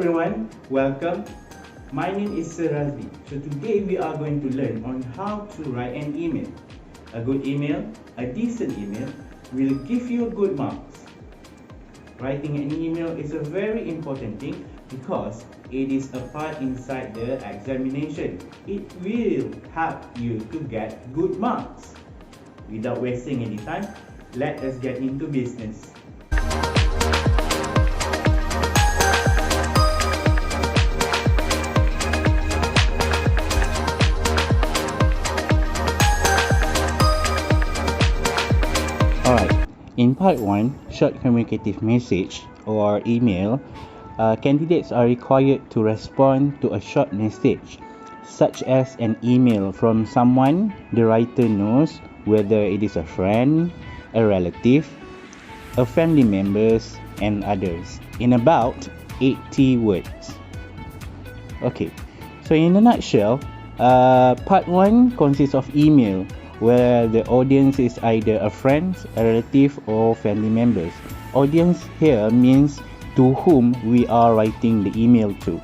everyone, welcome. My name is Sir Razvi. So today we are going to learn on how to write an email. A good email, a decent email will give you good marks. Writing an email is a very important thing because it is a part inside the examination. It will help you to get good marks. Without wasting any time, let us get into business. Alright, in part 1, short communicative message or email, candidates are required to respond to a short message, such as an email from someone the writer knows, whether it is a friend, a relative, a family members, and others, in about 80 words. Okay, so in a nutshell, part 1 consists of email, where the audience is either a friend, a relative, or family members. Audience here means to whom we are writing the email to.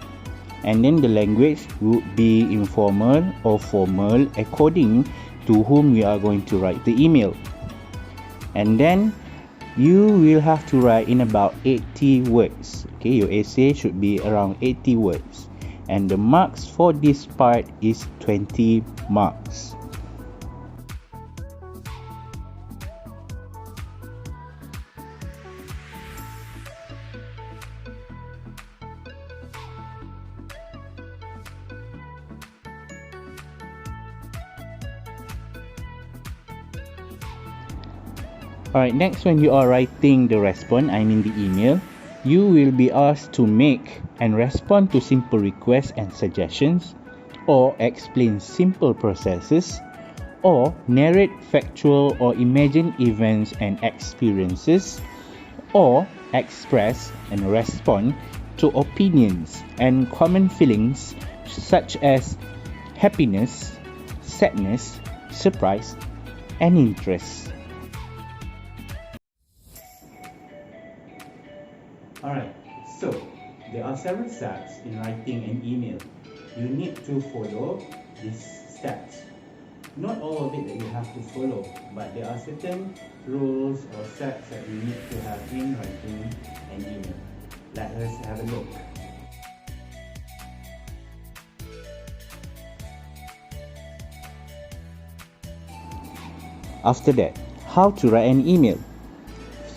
And then the language would be informal or formal according to whom we are going to write the email. And then you will have to write in about 80 words. Okay, your essay should be around 80 words. And the marks for this part is 20 marks. Alright, next, when you are writing the response, I mean the email, you will be asked to make and respond to simple requests and suggestions, or explain simple processes, or narrate factual or imagined events and experiences, or express and respond to opinions and common feelings such as happiness, sadness, surprise, and interest. Alright, so there are several steps in writing an email. You need to follow these steps. Not all of it that you have to follow, but there are certain rules or steps that you need to have in writing an email. Let us have a look. After that, how to write an email.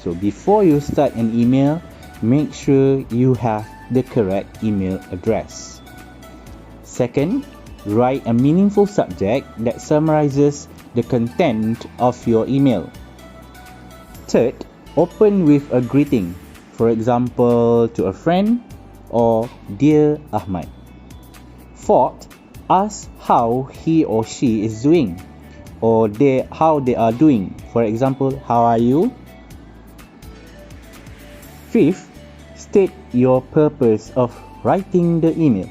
So before you start an email, make sure you have the correct email address. Second, write a meaningful subject that summarizes the content of your email. Third, open with a greeting, for example, to a friend or Dear Ahmad. Fourth, ask how he or she is doing, or how they are doing, for example, how are you? Fifth, state your purpose of writing the email.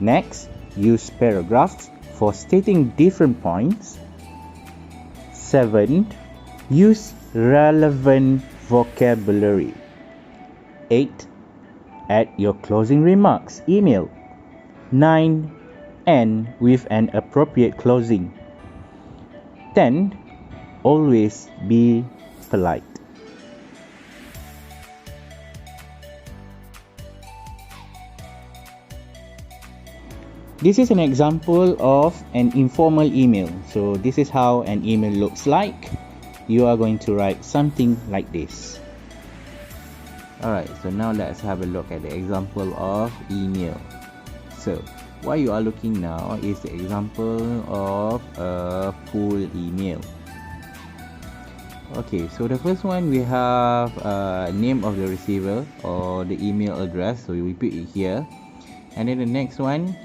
Next, use paragraphs for stating different points. 7. Use relevant vocabulary. 8. Add your closing remarks email. 9. End with an appropriate closing. 10. Always be polite. This is an example of an informal email. So this is how an email looks like. You are going to write something like this. Alright, so now let's have a look at the example of email. So what you are looking now is the example of a full email. Okay, so the first one we have name of the receiver or the email address. So we repeat it here. And then the next one,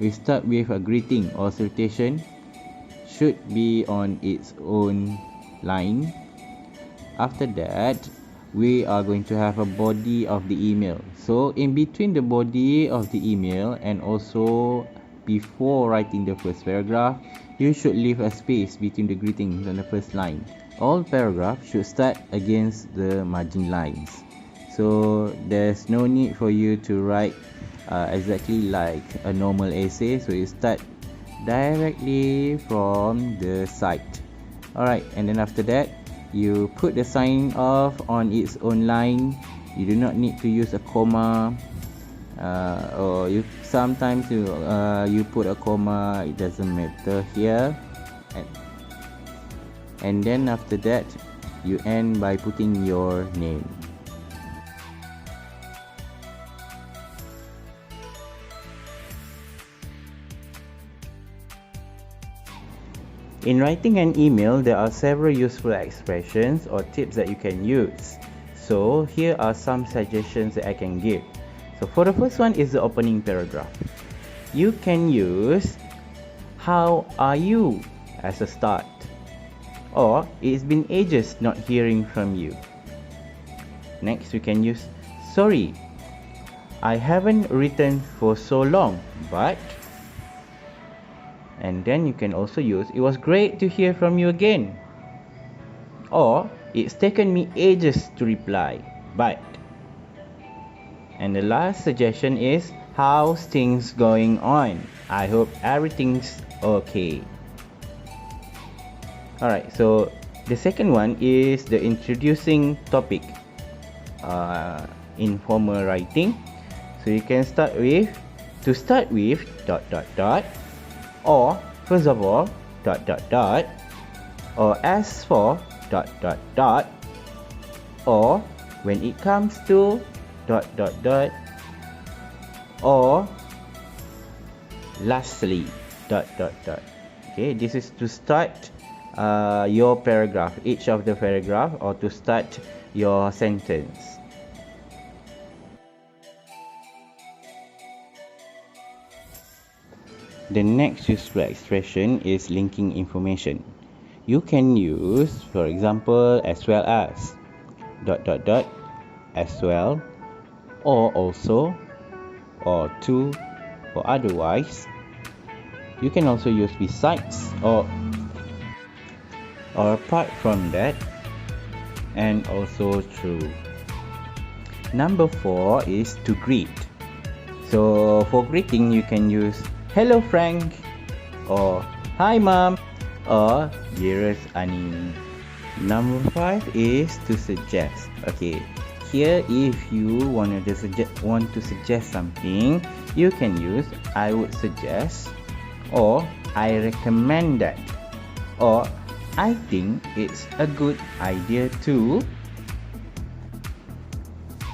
we start with a greeting or salutation, should be on its own line. After that, we are going to have a body of the email. So in between the body of the email and also before writing the first paragraph, you should leave a space between the greetings and the first line. All paragraphs should start against the margin lines. so there's no need for you to write exactly like a normal essay. So you start directly from the site. Alright, and then after that you put the sign off on its own line. You do not need to use a comma, or you sometimes you put a comma, it doesn't matter here. And then after that you end by putting your name. In writing an email, there are several useful expressions or tips that you can use. So here are some suggestions that I can give. So for the first one is the opening paragraph. You can use "How are you?" as a start, or "It's been ages not hearing from you." Next we can use "Sorry, I haven't written for so long, but..." And then you can also use "It was great to hear from you again," or "It's taken me ages to reply, but..." And the last suggestion is "How's things going on? I hope everything's okay." Alright, so the second one is the introducing topic, informal writing. So you can start with dot dot dot, or first of all dot dot dot, or as for dot dot dot, or when it comes to dot dot dot, or lastly dot dot dot. Okay, this is to start your paragraph, each of the paragraph, or to start your sentence. The next useful expression is linking information. You can use, for example, "as well as," dot dot dot, as well, or also, or to, or otherwise. You can also use besides, or apart from that, and also through. Number 4 is to greet. So for greeting you can use "Hello Frank," or "Hi Mom," or "Dearest Annie." Number 5 is to suggest. Okay, here if you want to suggest something, you can use "I would suggest," or "I recommend that," or "I think it's a good idea too."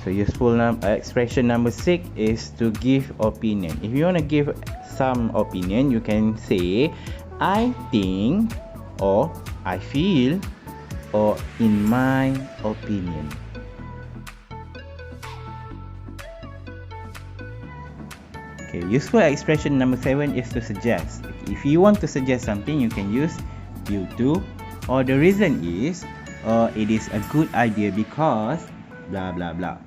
So useful expression number 6 is to give opinion. If you want to give some opinion, you can say "I think," or "I feel," or "in my opinion." Okay, useful expression number 7 is to suggest. If you want to suggest something, you can use "due to," or "the reason is," or "it is a good idea because blah blah blah."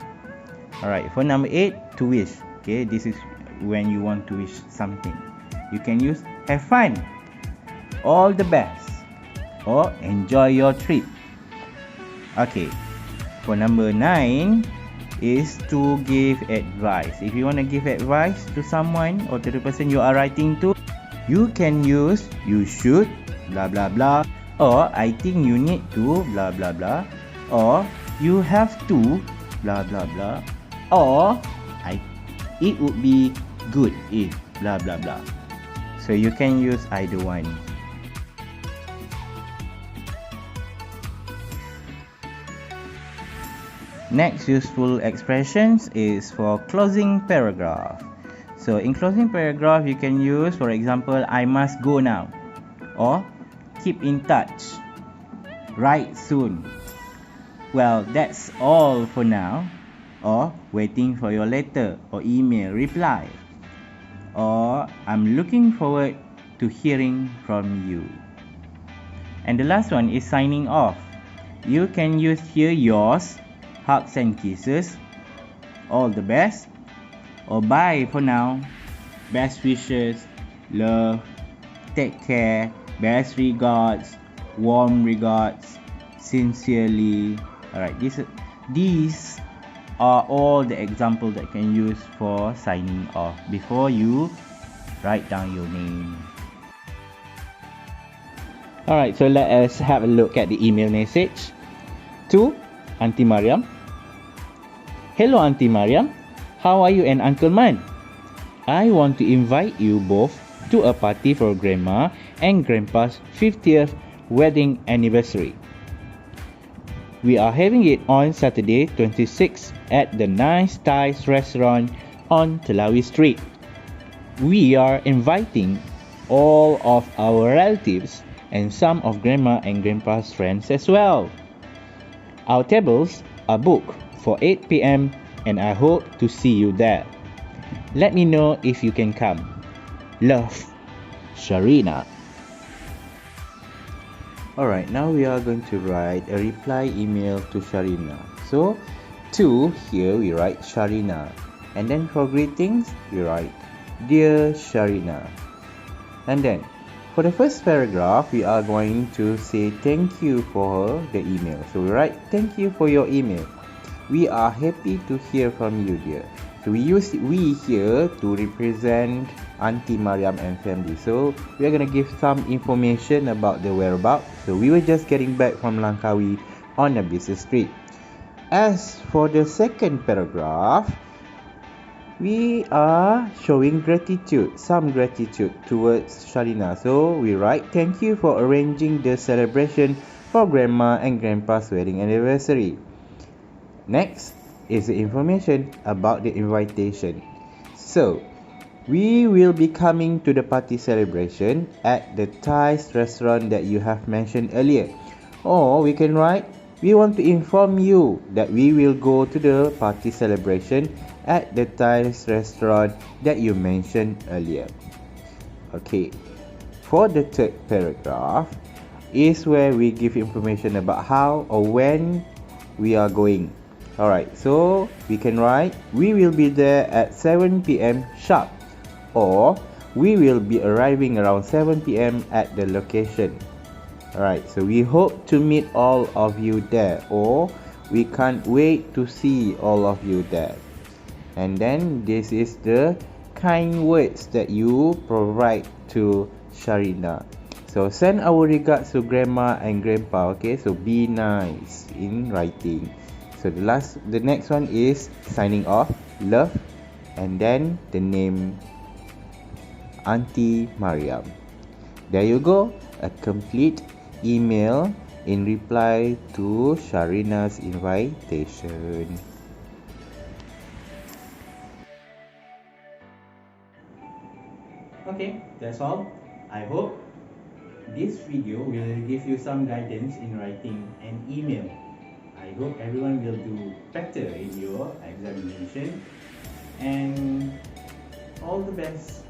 Alright, for number 8, to wish. Okay, this is when you want to wish something. You can use "have fun," "all the best," or "enjoy your trip." Okay, for number 9 is to give advice. If you want to give advice to someone or to the person you are writing to, you can use "you should blah blah blah," or "I think you need to blah blah blah," or "you have to blah blah blah," or "it would be good if blah blah blah." So you can use either one. Next useful expressions is for closing paragraph. So in closing paragraph you can use, for example, "I must go now," or "keep in touch," "write soon," "well, that's all for now," or "waiting for your letter or email reply," or "I'm looking forward to hearing from you." And the last one is signing off. You can use here "yours," "hugs and kisses," "all the best," or "bye for now," "best wishes," "love," "take care," "best regards," "warm regards," "sincerely." Alright, these are all the examples that you can use for signing off before you write down your name. Alright, so let us have a look at the email message. To Auntie Mariam. Hello Auntie Mariam, how are you and Uncle Man? I want to invite you both to a party for Grandma and Grandpa's 50th wedding anniversary. We are having it on Saturday 26th at the Nice Thais restaurant on Telawi Street. We are inviting all of our relatives and some of Grandma and Grandpa's friends as well. Our tables are booked for 8 p.m. and I hope to see you there. Let me know if you can come. Love, Sharina. Alright, now we are going to write a reply email to Sharina. So, to here we write Sharina. And then for greetings, we write Dear Sharina. And then, for the first paragraph, we are going to say thank you for the email. So we write thank you for your email. We are happy to hear from you, dear. So we use we here to represent Auntie Mariam and family. So we are going to give some information about the whereabouts. So we were just getting back from Langkawi on a busy street. As for the second paragraph, we are showing gratitude, some gratitude towards Sharina. So we write thank you for arranging the celebration for Grandma and Grandpa's wedding anniversary. Next is the information about the invitation. So we will be coming to the party celebration at the Thais restaurant that you have mentioned earlier. Or we can write, we want to inform you that we will go to the party celebration at the Thais restaurant that you mentioned earlier. Okay, for the third paragraph is where we give information about how or when we are going. Alright, so we can write, we will be there at 7 p.m. sharp, or we will be arriving around 7 p.m. at the location. Alright, so we hope to meet all of you there, or we can't wait to see all of you there. And then this is the kind words that you provide to Sharina. So send our regards to Grandma and Grandpa. Okay, so be nice in writing. So the next one is signing off, love, and then the name Auntie Mariam. There you go, a complete email in reply to Sharina's invitation. Okay, that's all. I hope this video will give you some guidance in writing an email. I hope everyone will do better in your examination, and all the best.